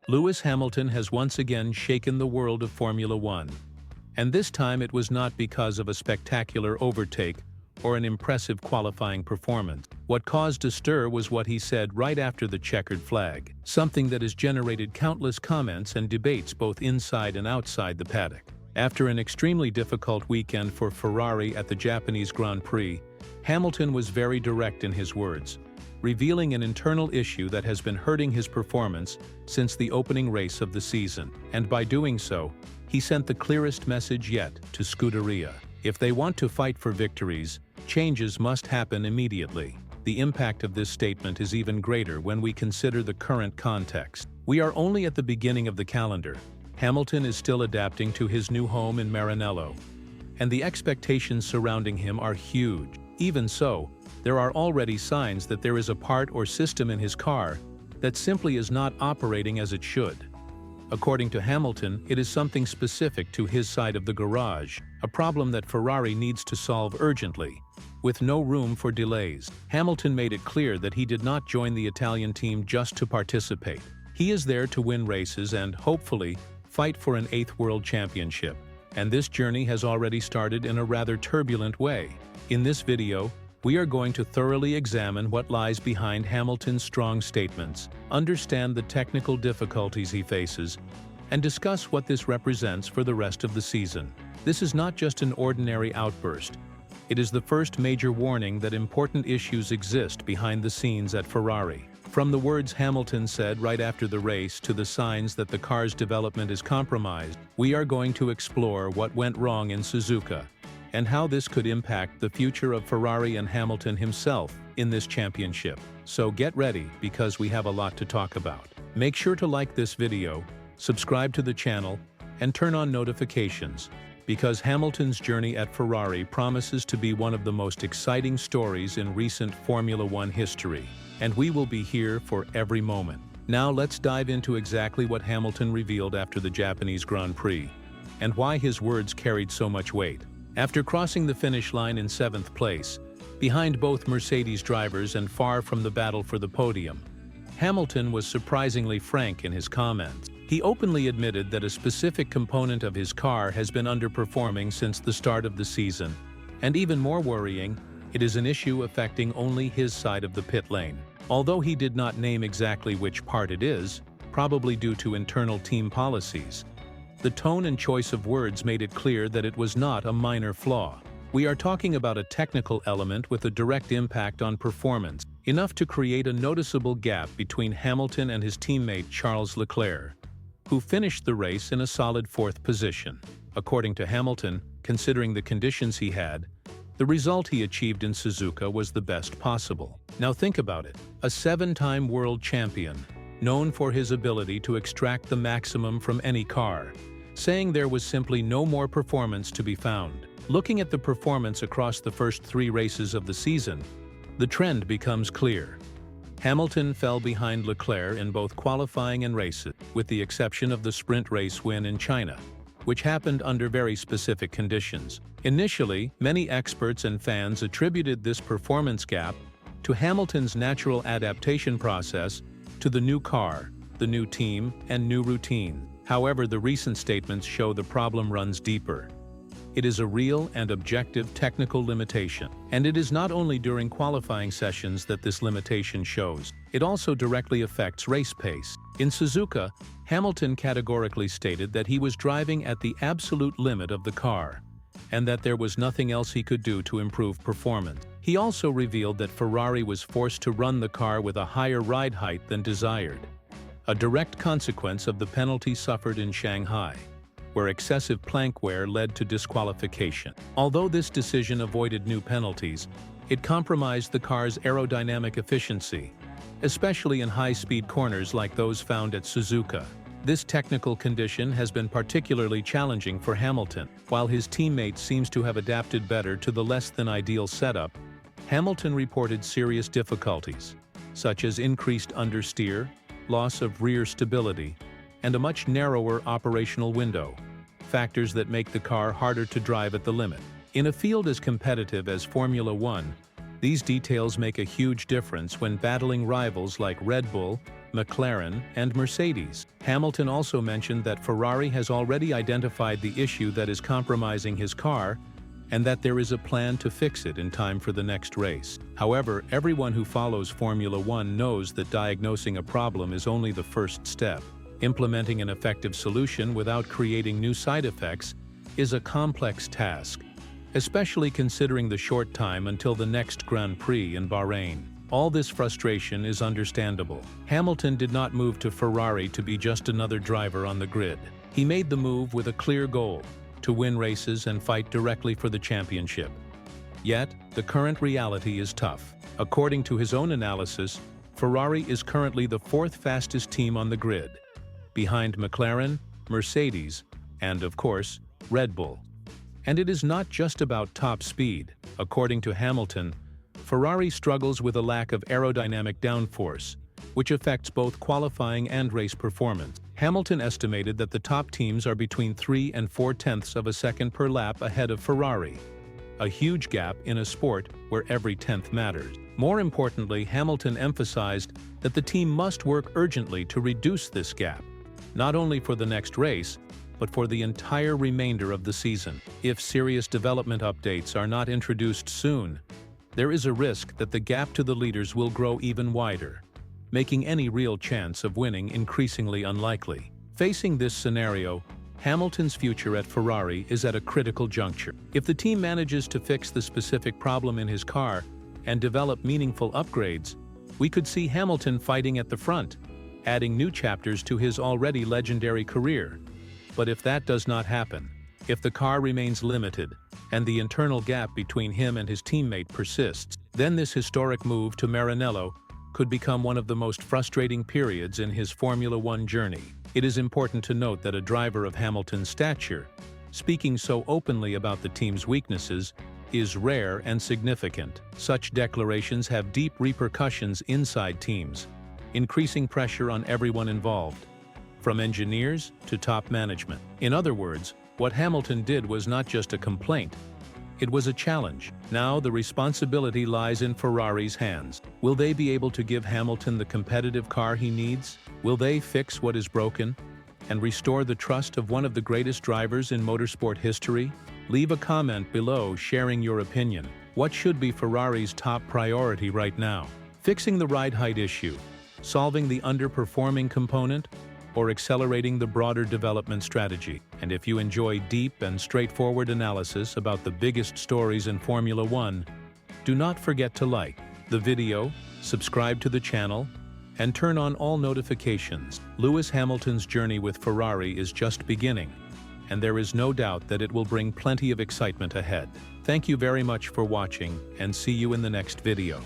Lewis Hamilton has once again shaken the world of Formula One. And this time it was not because of a spectacular overtake or an impressive qualifying performance. What caused a stir was what he said right after the checkered flag, something that has generated countless comments and debates both inside and outside the paddock. After an extremely difficult weekend for Ferrari at the Japanese Grand Prix, Hamilton was very direct in his words, revealing an internal issue that has been hurting his performance since the opening race of the season. And by doing so, he sent the clearest message yet to Scuderia. If they want to fight for victories, changes must happen immediately. The impact of this statement is even greater when we consider the current context. We are only at the beginning of the calendar. Hamilton is still adapting to his new home in Maranello, and the expectations surrounding him are huge. Even so, there are already signs that there is a part or system in his car that simply is not operating as it should. According to Hamilton, it is something specific to his side of the garage, a problem that Ferrari needs to solve urgently, with no room for delays. Hamilton made it clear that he did not join the Italian team just to participate. He is there to win races and, hopefully, fight for an 8th World Championship. And this journey has already started in a rather turbulent way. In this video, we are going to thoroughly examine what lies behind Hamilton's strong statements, understand the technical difficulties he faces, and discuss what this represents for the rest of the season. This is not just an ordinary outburst. It is the first major warning that important issues exist behind the scenes at Ferrari. From the words Hamilton said right after the race to the signs that the car's development is compromised, we are going to explore what went wrong in Suzuka and how this could impact the future of Ferrari and Hamilton himself in this championship. So get ready, because we have a lot to talk about. Make sure to like this video, subscribe to the channel, and turn on notifications, because Hamilton's journey at Ferrari promises to be one of the most exciting stories in recent Formula One history, and we will be here for every moment. Now let's dive into exactly what Hamilton revealed after the Japanese Grand Prix, and why his words carried so much weight. After crossing the finish line in 7th place, behind both Mercedes drivers and far from the battle for the podium, Hamilton was surprisingly frank in his comments. He openly admitted that a specific component of his car has been underperforming since the start of the season, and even more worrying, it is an issue affecting only his side of the pit lane. Although he did not name exactly which part it is, probably due to internal team policies, the tone and choice of words made it clear that it was not a minor flaw. We are talking about a technical element with a direct impact on performance, enough to create a noticeable gap between Hamilton and his teammate Charles Leclerc, who finished the race in a solid 4th position. According to Hamilton, considering the conditions he had, the result he achieved in Suzuka was the best possible. Now think about it, a 7-time world champion, known for his ability to extract the maximum from any car, saying there was simply no more performance to be found. Looking at the performance across the first 3 races of the season, the trend becomes clear. Hamilton fell behind Leclerc in both qualifying and races, with the exception of the sprint race win in China, which happened under very specific conditions. Initially, many experts and fans attributed this performance gap to Hamilton's natural adaptation process to the new car, the new team, and new routine. However, the recent statements show the problem runs deeper. It is a real and objective technical limitation. And it is not only during qualifying sessions that this limitation shows. It also directly affects race pace. In Suzuka, Hamilton categorically stated that he was driving at the absolute limit of the car, and that there was nothing else he could do to improve performance. He also revealed that Ferrari was forced to run the car with a higher ride height than desired, a direct consequence of the penalty suffered in Shanghai, where excessive plank wear led to disqualification. Although this decision avoided new penalties, it compromised the car's aerodynamic efficiency, especially in high-speed corners like those found at Suzuka. This technical condition has been particularly challenging for Hamilton. While his teammate seems to have adapted better to the less-than-ideal setup, Hamilton reported serious difficulties, such as increased understeer, loss of rear stability, and a much narrower operational window, factors that make the car harder to drive at the limit. In a field as competitive as Formula One, these details make a huge difference when battling rivals like Red Bull, McLaren, and Mercedes. Hamilton also mentioned that Ferrari has already identified the issue that is compromising his car and that there is a plan to fix it in time for the next race. However, everyone who follows Formula One knows that diagnosing a problem is only the first step. Implementing an effective solution without creating new side effects is a complex task, especially considering the short time until the next Grand Prix in Bahrain. All this frustration is understandable. Hamilton did not move to Ferrari to be just another driver on the grid. He made the move with a clear goal: to win races and fight directly for the championship. Yet, the current reality is tough. According to his own analysis, Ferrari is currently the fourth fastest team on the grid, behind McLaren, Mercedes, and of course, Red Bull. And it is not just about top speed. According to Hamilton, Ferrari struggles with a lack of aerodynamic downforce, which affects both qualifying and race performance. Hamilton estimated that the top teams are between 3 and 4/10ths of a second per lap ahead of Ferrari, a huge gap in a sport where every tenth matters. More importantly, Hamilton emphasized that the team must work urgently to reduce this gap, not only for the next race, but for the entire remainder of the season. If serious development updates are not introduced soon, there is a risk that the gap to the leaders will grow even wider, making any real chance of winning increasingly unlikely. Facing this scenario, Hamilton's future at Ferrari is at a critical juncture. If the team manages to fix the specific problem in his car and develop meaningful upgrades, we could see Hamilton fighting at the front, adding new chapters to his already legendary career. But if that does not happen, if the car remains limited, and the internal gap between him and his teammate persists, then this historic move to Maranello could become one of the most frustrating periods in his Formula One journey. It is important to note that a driver of Hamilton's stature, speaking so openly about the team's weaknesses, is rare and significant. Such declarations have deep repercussions inside teams, increasing pressure on everyone involved, from engineers to top management. In other words, what Hamilton did was not just a complaint, it was a challenge. Now the responsibility lies in Ferrari's hands. Will they be able to give Hamilton the competitive car he needs? Will they fix what is broken and restore the trust of one of the greatest drivers in motorsport history? Leave a comment below sharing your opinion. What should be Ferrari's top priority right now? Fixing the ride height issue, solving the underperforming component, or accelerating the broader development strategy? And if you enjoy deep and straightforward analysis about the biggest stories in Formula One, do not forget to like the video, subscribe to the channel, and turn on all notifications. Lewis Hamilton's journey with Ferrari is just beginning, and there is no doubt that it will bring plenty of excitement ahead. Thank you very much for watching, and see you in the next video.